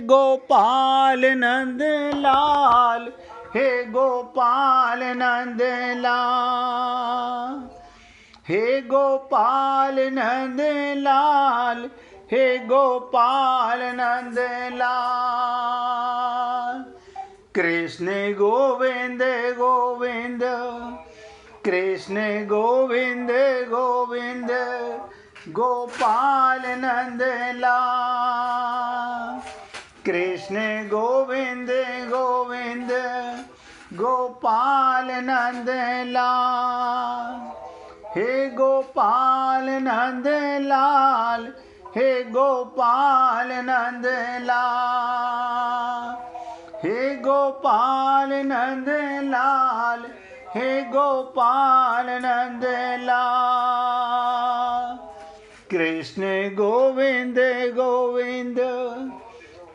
गोपाल नंद लाल, हे गोपाल नंद लाल, हे गोपाल नंद लाल, हे गोपाल नंद लाल। कृष्ण गोविंद गोविंद, कृष्ण गोविंद गोविंद, गोपाल नंद लाल। कृष्ण गोविंद गोविंद, गोपाल नंद लाल। हे गोपाल नंद लाल, हे गोपाल नंद लाल, हे गोपाल नंद लाल, हे गोपाल नंद लाल। कृष्ण गोविंद गोविंद,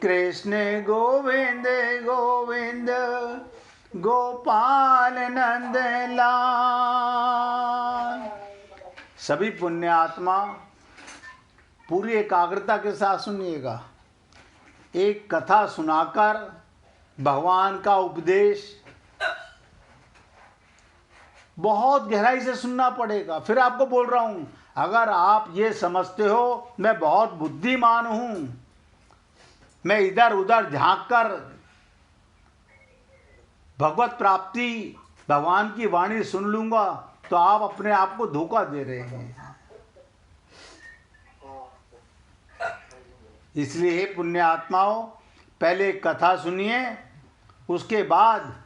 कृष्ण गोविंद गोविंद, गोपाल नंद लाल। सभी पुण्य आत्मा पूरी एकाग्रता के साथ सुनिएगा। एक कथा सुनाकर भगवान का उपदेश बहुत गहराई से सुनना पड़ेगा। फिर आपको बोल रहा हूं, अगर आप ये समझते हो मैं बहुत बुद्धिमान हूं, मैं इधर उधर झांक कर भगवत प्राप्ति भगवान की वाणी सुन लूंगा, तो आप अपने आप को धोखा दे रहे हैं। इसलिए पुण्य आत्माओं, पहले कथा सुनिए, उसके बाद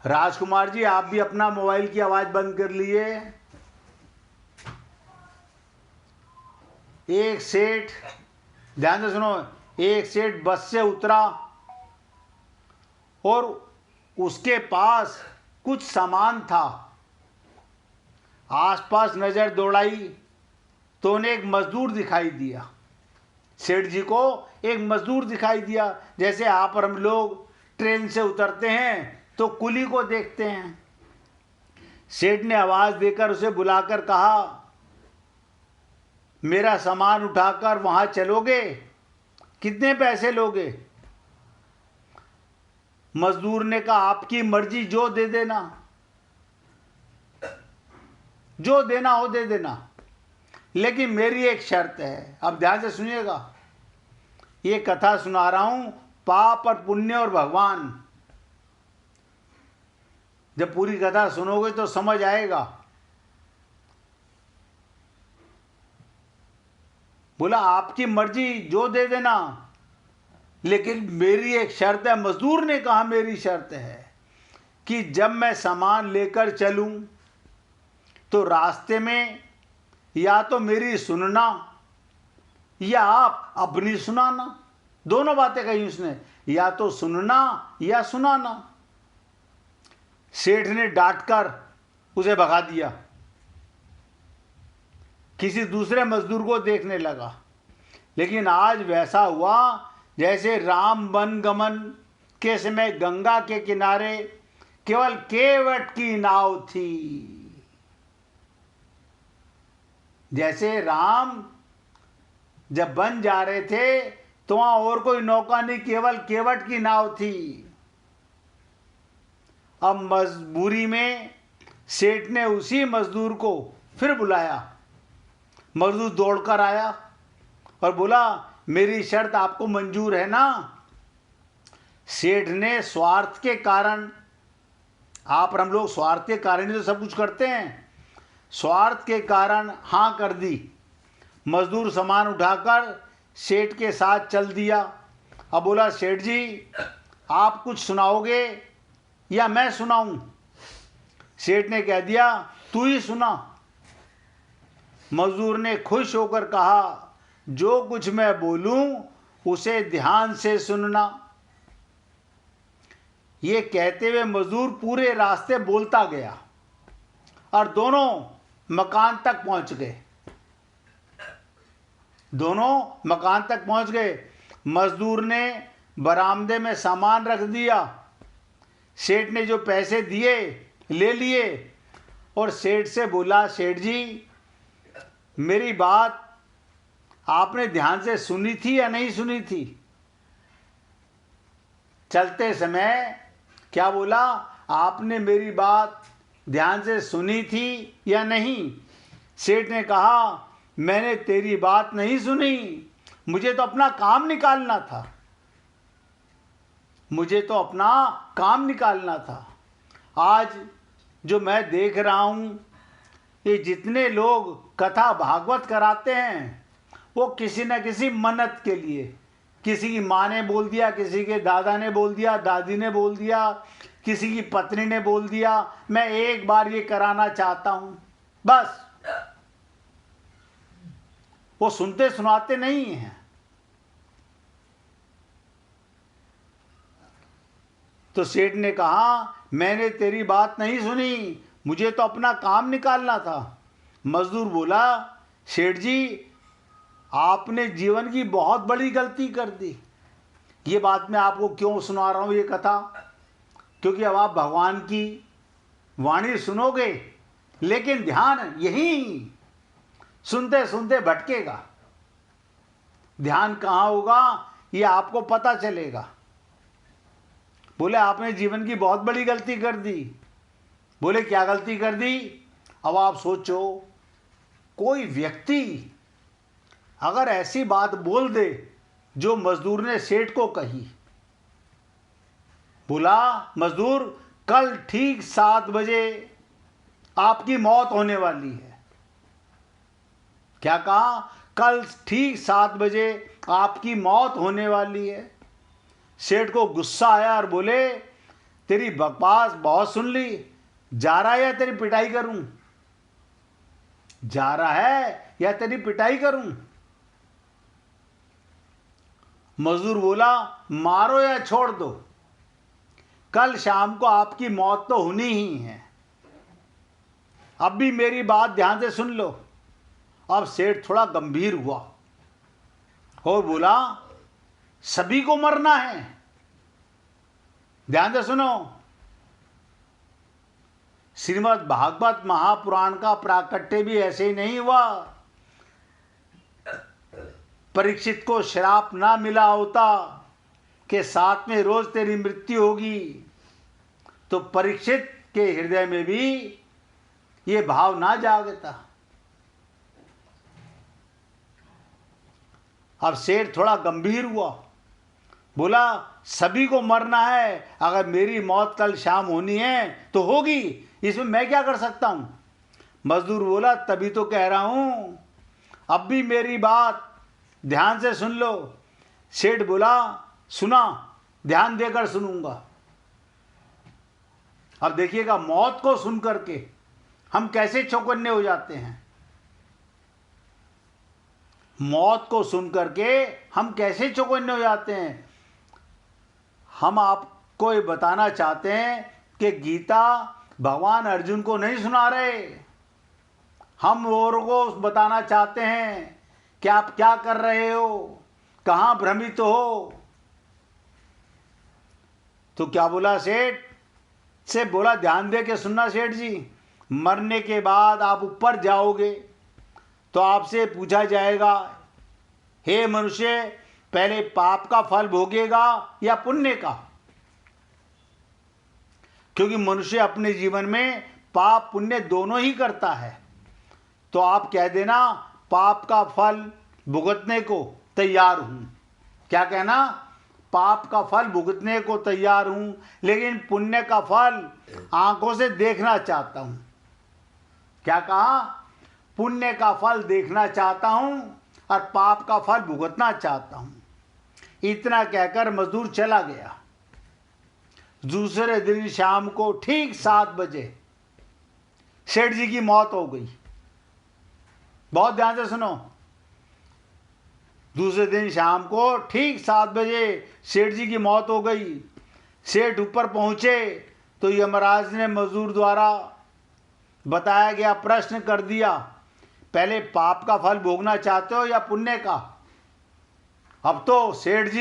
राजकुमार जी आप भी अपना मोबाइल की आवाज बंद कर लिए। एक सेठ, ध्यान से सुनो, एक सेठ बस से उतरा और उसके पास कुछ सामान था। आसपास नजर दौड़ाई तो उन्हें एक मजदूर दिखाई दिया। सेठ जी को एक मजदूर दिखाई दिया, जैसे आप और हम लोग ट्रेन से उतरते हैं तो कुली को देखते हैं। सेठ ने आवाज देकर उसे बुलाकर कहा, मेरा सामान उठाकर वहां चलोगे, कितने पैसे लोगे? मजदूर ने कहा, आपकी मर्जी, जो दे देना, जो देना हो दे देना, लेकिन मेरी एक शर्त है। अब ध्यान से सुनिएगा, ये कथा सुना रहा हूं, पाप और पुण्य और भगवान। जब पूरी कथा सुनोगे तो समझ आएगा। बोला, आपकी मर्जी, जो दे देना, लेकिन मेरी एक शर्त है। मजदूर ने कहा, मेरी शर्त है कि जब मैं सामान लेकर चलूं तो रास्ते में या तो मेरी सुनना या आप अपनी सुनाना। दोनों बातें कही उसने, या तो सुनना या सुनाना। सेठ ने डांटकर उसे भगा दिया, किसी दूसरे मजदूर को देखने लगा। लेकिन आज वैसा हुआ जैसे राम वन गमन के समय गंगा के किनारे केवल केवट की नाव थी। जैसे राम जब वन जा रहे थे तो वहां और कोई नौका नहीं, केवल केवट की नाव थी। अब मजबूरी में सेठ ने उसी मजदूर को फिर बुलाया। मजदूर दौड़कर आया और बोला, मेरी शर्त आपको मंजूर है ना? सेठ ने स्वार्थ के कारण, आप और हम लोग स्वार्थ के कारण ही तो सब कुछ करते हैं, स्वार्थ के कारण हाँ कर दी। मजदूर सामान उठाकर सेठ के साथ चल दिया। अब बोला, सेठ जी आप कुछ सुनाओगे या मैं सुनाऊं? सेठ ने कह दिया, तू ही सुना। मजदूर ने खुश होकर कहा, जो कुछ मैं बोलूं उसे ध्यान से सुनना। ये कहते हुए मजदूर पूरे रास्ते बोलता गया और दोनों मकान तक पहुंच गए। दोनों मकान तक पहुंच गए। मजदूर ने बरामदे में सामान रख दिया। सेठ ने जो पैसे दिए ले लिए और सेठ से बोला, सेठ जी मेरी बात आपने ध्यान से सुनी थी या नहीं सुनी थी? चलते समय क्या बोला? आपने मेरी बात ध्यान से सुनी थी या नहीं? सेठ ने कहा, मैंने तेरी बात नहीं सुनी, मुझे तो अपना काम निकालना था, मुझे तो अपना काम निकालना था। आज जो मैं देख रहा हूँ, ये जितने लोग कथा भागवत कराते हैं वो किसी न किसी मन्नत के लिए, किसी की माँ ने बोल दिया, किसी के दादा ने बोल दिया, दादी ने बोल दिया, किसी की पत्नी ने बोल दिया, मैं एक बार ये कराना चाहता हूँ, बस। वो सुनते सुनाते नहीं हैं। तो सेठ ने कहा, मैंने तेरी बात नहीं सुनी, मुझे तो अपना काम निकालना था। मजदूर बोला, सेठ जी, आपने जीवन की बहुत बड़ी गलती कर दी। ये बात मैं आपको क्यों सुना रहा हूँ ये कथा? क्योंकि अब आप भगवान की वाणी सुनोगे, लेकिन ध्यान यहीं सुनते सुनते भटकेगा। ध्यान कहाँ होगा ये आपको पता चलेगा। बोले, आपने जीवन की बहुत बड़ी गलती कर दी। बोले, क्या गलती कर दी? अब आप सोचो, कोई व्यक्ति अगर ऐसी बात बोल दे जो मजदूर ने सेठ को कही। बोला, मजदूर, कल ठीक 7 बजे आपकी मौत होने वाली है। क्या कहा? कल ठीक 7 बजे आपकी मौत होने वाली है। सेठ को गुस्सा आया और बोले, तेरी बकवास बहुत सुन ली, जा रहा है या तेरी पिटाई करूं? जा रहा है या तेरी पिटाई करूं? मजदूर बोला, मारो या छोड़ दो, कल शाम को आपकी मौत तो होनी ही है। अब भी मेरी बात ध्यान से सुन लो। अब सेठ थोड़ा गंभीर हुआ और बोला, सभी को मरना है, ध्यान से सुनो। श्रीमद् भागवत महापुराण का प्राकट्य भी ऐसे ही नहीं हुआ। परीक्षित को श्राप ना मिला होता कि 7वें रोज तेरी मृत्यु होगी, तो परीक्षित के हृदय में भी ये भाव ना जागता। अब शेर थोड़ा गंभीर हुआ, बोला, सभी को मरना है, अगर मेरी मौत कल शाम होनी है तो होगी, इसमें मैं क्या कर सकता हूं? मजदूर बोला, तभी तो कह रहा हूं, अब भी मेरी बात ध्यान से सुन लो। सेठ बोला, सुना, ध्यान देकर सुनूंगा। अब देखिएगा, मौत को सुन करके हम कैसे चौकन्ने हो जाते हैं। मौत को सुन करके हम कैसे चौकन्ने हो जाते हैं। हम आपको ये बताना चाहते हैं कि गीता भगवान अर्जुन को नहीं सुना रहे, हम औरों को बताना चाहते हैं कि आप क्या कर रहे हो, कहां भ्रमित हो। तो क्या बोला सेठ से? बोला, ध्यान दे के सुनना सेठ जी, मरने के बाद आप ऊपर जाओगे तो आपसे पूछा जाएगा, हे मनुष्य, पहले पाप का फल भोगेगा या पुण्य का? क्योंकि मनुष्य अपने जीवन में पाप पुण्य दोनों ही करता है। तो आप कह देना, पाप का फल भुगतने को तैयार हूं। क्या कहना? पाप का फल भुगतने को तैयार हूं, लेकिन पुण्य का फल आंखों से देखना चाहता हूं। क्या कहा? पुण्य का फल देखना चाहता हूं और पाप का फल भुगतना चाहता हूं। इतना कहकर मजदूर चला गया। दूसरे दिन शाम को ठीक 7 बजे सेठ जी की मौत हो गई। बहुत ध्यान से सुनो। दूसरे दिन शाम को ठीक 7 बजे सेठ जी की मौत हो गई। सेठ ऊपर पहुंचे तो यमराज ने मजदूर द्वारा बताया गया प्रश्न कर दिया, पहले पाप का फल भोगना चाहते हो या पुण्य का? अब तो सेठ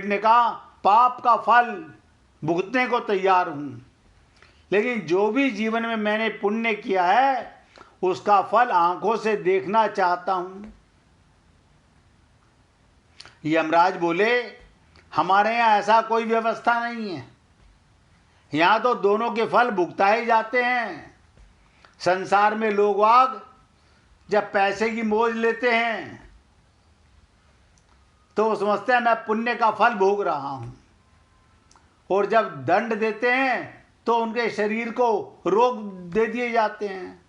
ने कहा, पाप का फल भुगतने को तैयार हूं, लेकिन जो भी जीवन में मैंने पुण्य किया है उसका फल आंखों से देखना चाहता हूं। यमराज बोले, हमारे यहां ऐसा कोई व्यवस्था नहीं है, यहां तो दोनों के फल भुगताए जाते हैं। संसार में लोग आग जब पैसे की मौज लेते हैं तो वो समझते हैं मैं पुण्य का फल भोग रहा हूं, और जब दंड देते हैं तो उनके शरीर को रोग दे दिए जाते हैं।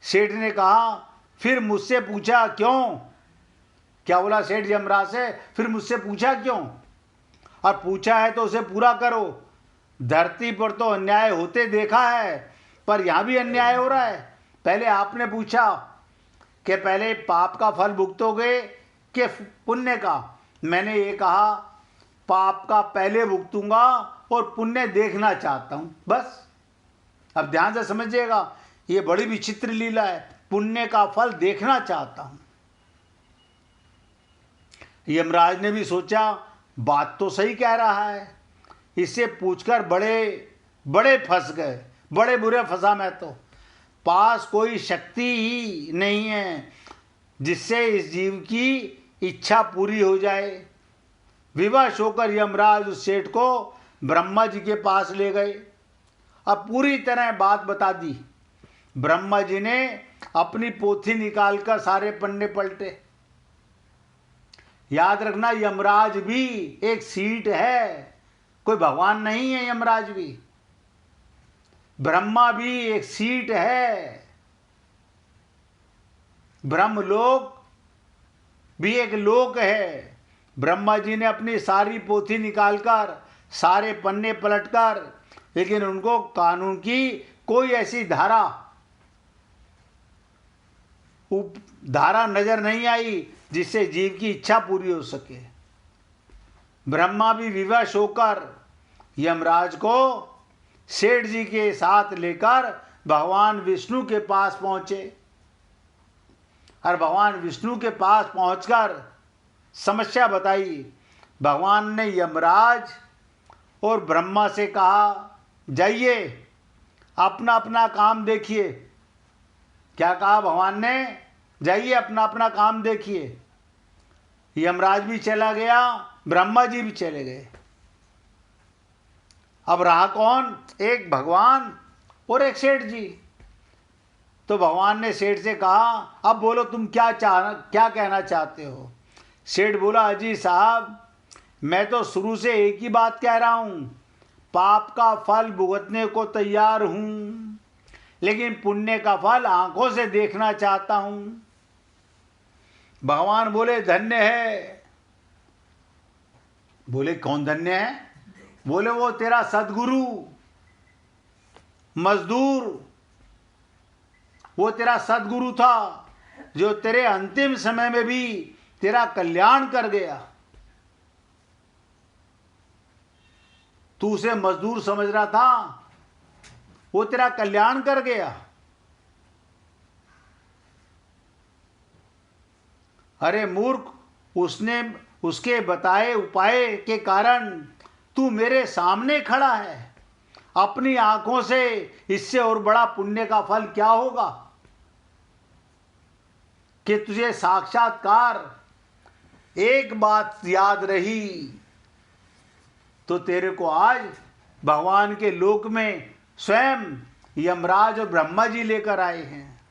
सेठ ने कहा, फिर मुझसे पूछा क्यों? क्या बोला सेठ यमराज से? फिर मुझसे पूछा क्यों? और पूछा है तो उसे पूरा करो। धरती पर तो अन्याय होते देखा है, पर यहां भी अन्याय हो रहा है। पहले आपने पूछा कि पहले पाप का फल भुगतोगे कि पुण्य का। मैंने ये कहा पाप का पहले भुगतूंगा और पुण्य देखना चाहता हूं, बस। अब ध्यान से समझिएगा, ये बड़ी विचित्र लीला है। पुण्य का फल देखना चाहता हूं। यमराज ने भी सोचा बात तो सही कह रहा है, इससे पूछकर बड़े बड़े फंस गए, बड़े बुरे फंसा मैं तो। पास कोई शक्ति ही नहीं है जिससे इस जीव की इच्छा पूरी हो जाए। विवश होकर यमराज उस सेठ को ब्रह्मा जी के पास ले गए। अब पूरी तरह बात बता दी। ब्रह्मा जी ने अपनी पोथी निकालकर सारे पन्ने पलटे। याद रखना, यमराज भी एक सीट है, कोई भगवान नहीं है। यमराज भी, ब्रह्मा भी एक सीट है। ब्रह्मलोक भी एक लोक है। ब्रह्मा जी ने अपनी सारी पोथी निकालकर, सारे पन्ने पलटकर, लेकिन उनको कानून की कोई ऐसी धारा नजर नहीं आई जिससे जीव की इच्छा पूरी हो सके। ब्रह्मा भी विवश होकर यमराज को सेठ जी के साथ लेकर भगवान विष्णु के पास पहुंचे। और भगवान विष्णु के पास पहुंचकर समस्या बताई। भगवान ने यमराज और ब्रह्मा से कहा, जाइए अपना अपना काम देखिए। क्या कहा भगवान ने? जाइए अपना अपना काम देखिए। यमराज भी चला गया, ब्रह्मा जी भी चले गए। अब रहा कौन? एक भगवान और एक सेठ जी। तो भगवान ने सेठ से कहा, अब बोलो तुम क्या कहना चाहते हो? सेठ बोला, अजी साहब, मैं तो शुरू से एक ही बात कह रहा हूं, पाप का फल भुगतने को तैयार हूं, लेकिन पुण्य का फल आंखों से देखना चाहता हूं। भगवान बोले, धन्य है। बोले, कौन धन्य है? बोले, वो तेरा सदगुरु मजदूर, वो तेरा सदगुरु था जो तेरे अंतिम समय में भी तेरा कल्याण कर गया। तू उसे मजदूर समझ रहा था, वो तेरा कल्याण कर गया। अरे मूर्ख, उसके बताए उपाय के कारण तू मेरे सामने खड़ा है। अपनी आंखों से इससे और बड़ा पुण्य का फल क्या होगा कि तुझे साक्षात्कार एक बात याद रही तो तेरे को आज भगवान के लोक में स्वयं यमराज और ब्रह्मा जी लेकर आए हैं।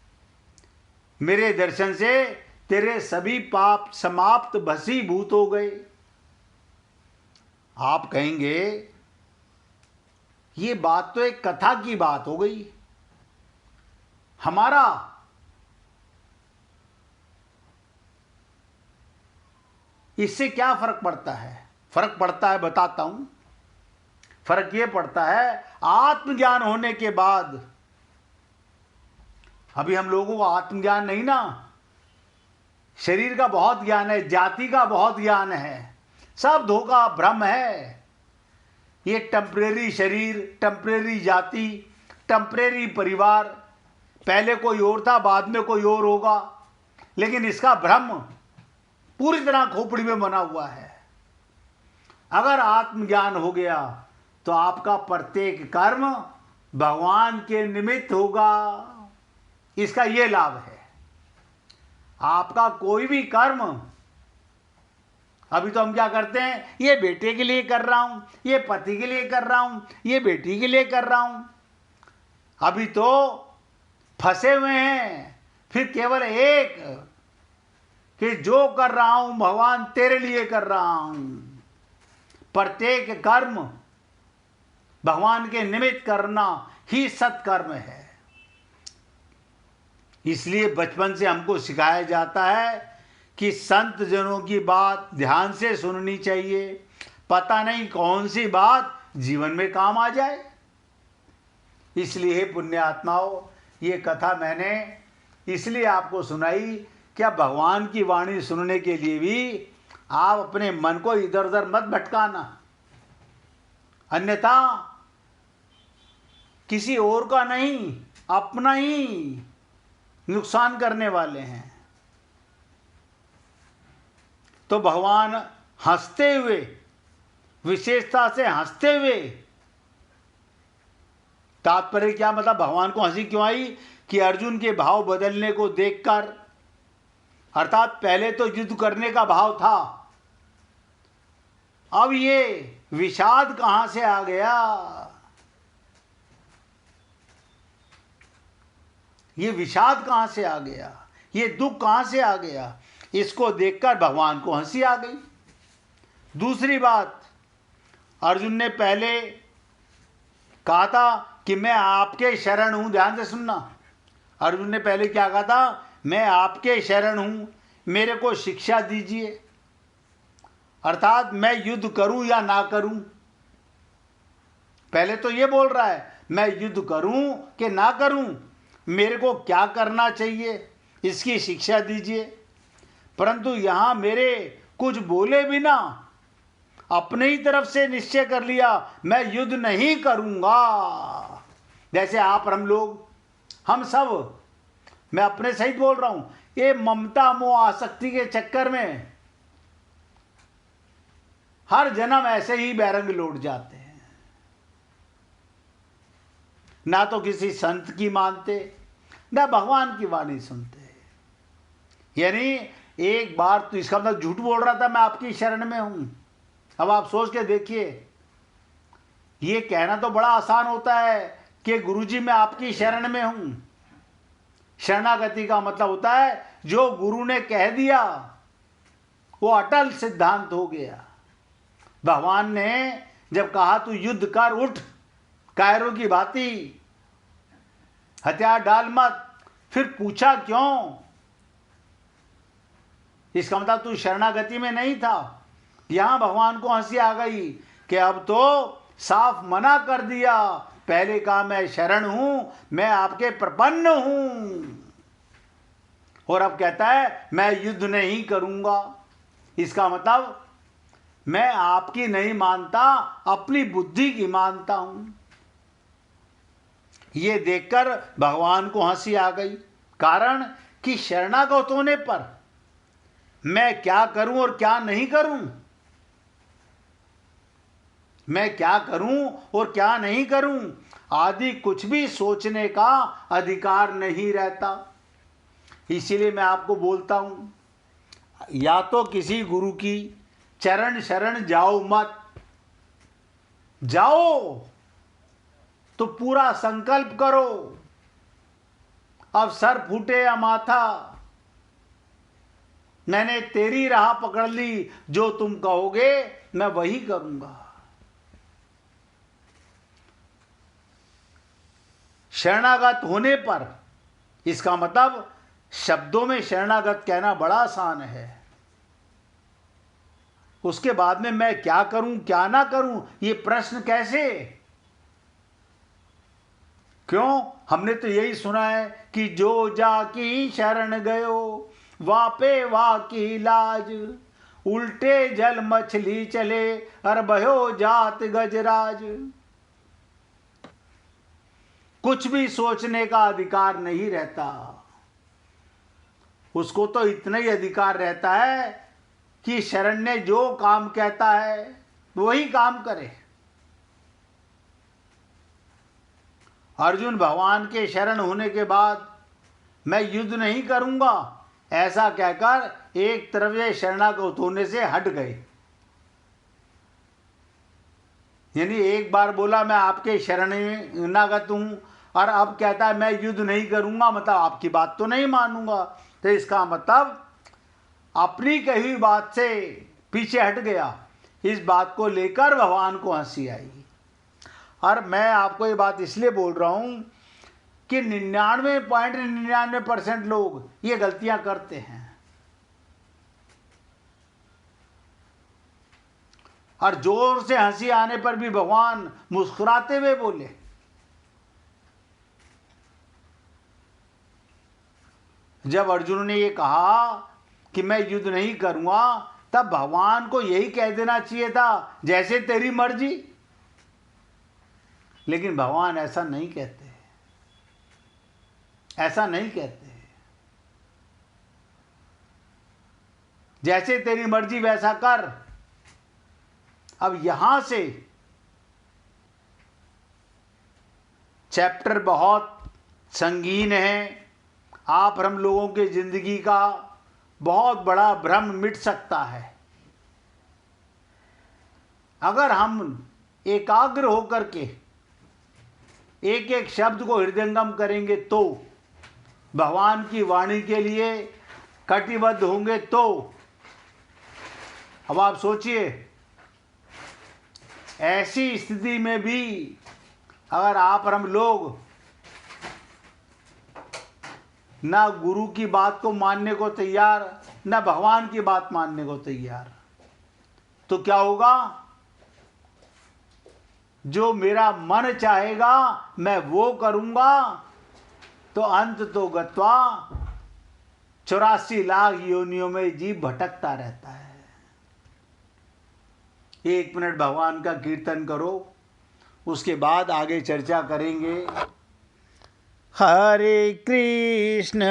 मेरे दर्शन से तेरे सभी पाप समाप्त भस्मीभूत हो गए। आप कहेंगे ये बात तो एक कथा की बात हो गई, हमारा इससे क्या फर्क पड़ता है? फर्क पड़ता है, बताता हूं। फर्क ये पड़ता है, आत्मज्ञान होने के बाद, अभी हम लोगों को आत्मज्ञान नहीं ना, शरीर का बहुत ज्ञान है, जाति का बहुत ज्ञान है, सब धोखा भ्रम है। ये टेम्परेरी शरीर, टेम्परेरी जाति, टेम्परेरी परिवार, पहले कोई और था, बाद में कोई और होगा, लेकिन इसका भ्रम पूरी तरह खोपड़ी में बना हुआ है। अगर आत्मज्ञान हो गया तो आपका प्रत्येक कर्म भगवान के निमित्त होगा। इसका ये लाभ है। आपका कोई भी कर्म, अभी तो हम क्या करते हैं, ये बेटे के लिए कर रहा हूं, ये पति के लिए कर रहा हूं, ये बेटी के लिए कर रहा हूं, अभी तो फंसे हुए हैं। फिर केवल एक कि जो कर रहा हूं भगवान तेरे लिए कर रहा हूं। प्रत्येक कर्म भगवान के निमित्त करना ही सत्कर्म है। इसलिए बचपन से हमको सिखाया जाता है कि संत जनों की बात ध्यान से सुननी चाहिए, पता नहीं कौन सी बात जीवन में काम आ जाए। इसलिए पुण्यात्माओं, ये कथा मैंने इसलिए आपको सुनाई, क्या भगवान की वाणी सुनने के लिए भी आप अपने मन को इधर उधर मत भटकाना, अन्यथा किसी और का नहीं अपना ही नुकसान करने वाले हैं। तो भगवान हंसते हुए, विशेषता से हंसते हुए, तात्पर्य क्या, मतलब भगवान को हंसी क्यों आई कि अर्जुन के भाव बदलने को देखकर, अर्थात पहले तो युद्ध करने का भाव था, अब ये विषाद कहां से आ गया, ये विषाद कहां से आ गया, ये दुख कहां से आ गया, इसको देखकर भगवान को हंसी आ गई। दूसरी बात, अर्जुन ने पहले कहा था कि मैं आपके शरण हूं, ध्यान से सुनना। अर्जुन ने पहले क्या कहा था, मैं आपके शरण हूं, मेरे को शिक्षा दीजिए, अर्थात मैं युद्ध करूं या ना करूं। पहले तो ये बोल रहा है मैं युद्ध करूं कि ना करूं, मेरे को क्या करना चाहिए इसकी शिक्षा दीजिए। परंतु यहां मेरे कुछ बोले बिना अपने ही तरफ से निश्चय कर लिया मैं युद्ध नहीं करूंगा। जैसे आप और हम लोग, हम सब, मैं अपने सहित बोल रहा हूं, ये ममता मोह आसक्ति के चक्कर में हर जन्म ऐसे ही बैरंग लौट जाते हैं, ना तो किसी संत की मानते, ना भगवान की वाणी सुनते। यानी एक बार तो इसका मतलब झूठ बोल रहा था मैं आपकी शरण में हूं। अब आप सोच के देखिए, ये कहना तो बड़ा आसान होता है कि गुरुजी मैं आपकी शरण में हूं। शरणागति का मतलब होता है जो गुरु ने कह दिया वो अटल सिद्धांत हो गया। भगवान ने जब कहा तू युद्ध कर, उठ कायरों की भांति, हथियार डाल मत, फिर पूछा क्यों, इसका मतलब तू शरणागति में नहीं था। यहां भगवान को हंसी आ गई कि अब तो साफ मना कर दिया, पहले कहा मैं शरण हूं, मैं आपके प्रपन्न हूं, और अब कहता है मैं युद्ध नहीं करूंगा। इसका मतलब मैं आपकी नहीं मानता, अपनी बुद्धि की मानता हूं। ये देखकर भगवान को हंसी आ गई, कारण कि शरणागत होने पर मैं क्या करूं और क्या नहीं करूं, मैं क्या करूं और क्या नहीं करूं आदि कुछ भी सोचने का अधिकार नहीं रहता। इसीलिए मैं आपको बोलता हूं, या तो किसी गुरु की चरण शरण जाओ मत, जाओ तो पूरा संकल्प करो, अब सर फूटे या माथा, मैंने तेरी राह पकड़ ली, जो तुम कहोगे मैं वही करूंगा। शरणागत होने पर, इसका मतलब शब्दों में शरणागत कहना बड़ा आसान है, उसके बाद में मैं क्या करूं क्या ना करूं ये प्रश्न कैसे। क्यों, हमने तो यही सुना है कि जो जाकी शरण गयो वापे वाकी लाज, उल्टे जल मछली चले अर भयो जात गजराज। कुछ भी सोचने का अधिकार नहीं रहता, उसको तो इतना ही अधिकार रहता है कि शरण्य जो काम कहता है वही काम करे। अर्जुन भगवान के शरण होने के बाद मैं युद्ध नहीं करूंगा, ऐसा कहकर एक तरफ ये शरणागत होने से हट गए। यानी एक बार बोला मैं आपके शरणागत हूं, और अब कहता है मैं युद्ध नहीं करूंगा, मतलब आपकी बात तो नहीं मानूंगा। तो इसका मतलब अपनी कही हुई बात से पीछे हट गया। इस बात को लेकर भगवान को हंसी आई। और मैं आपको ये बात इसलिए बोल रहा हूं कि 99.99% लोग ये गलतियां करते हैं। और जोर से हंसी आने पर भी भगवान मुस्कुराते हुए बोले। जब अर्जुन ने ये कहा कि मैं युद्ध नहीं करूंगा, तब भगवान को यही कह देना चाहिए था, जैसे तेरी मर्जी। लेकिन भगवान ऐसा नहीं कहते, ऐसा नहीं कहते। जैसे तेरी मर्जी वैसा कर। अब यहां से चैप्टर बहुत संगीन है। आप हम लोगों की जिंदगी का बहुत बड़ा भ्रम मिट सकता है अगर हम एकाग्र होकर के एक एक शब्द को हृदयंगम करेंगे, तो भगवान की वाणी के लिए कटिबद्ध होंगे। तो अब आप सोचिए, ऐसी स्थिति में भी अगर आप और हम लोग ना गुरु की बात को मानने को तैयार, ना भगवान की बात मानने को तैयार, तो क्या होगा? जो मेरा मन चाहेगा मैं वो करूंगा, तो अंत तो गत्वा 84 लाख योनियों में जीव भटकता रहता है। 1 मिनट भगवान का कीर्तन करो, उसके बाद आगे चर्चा करेंगे। हरे कृष्ण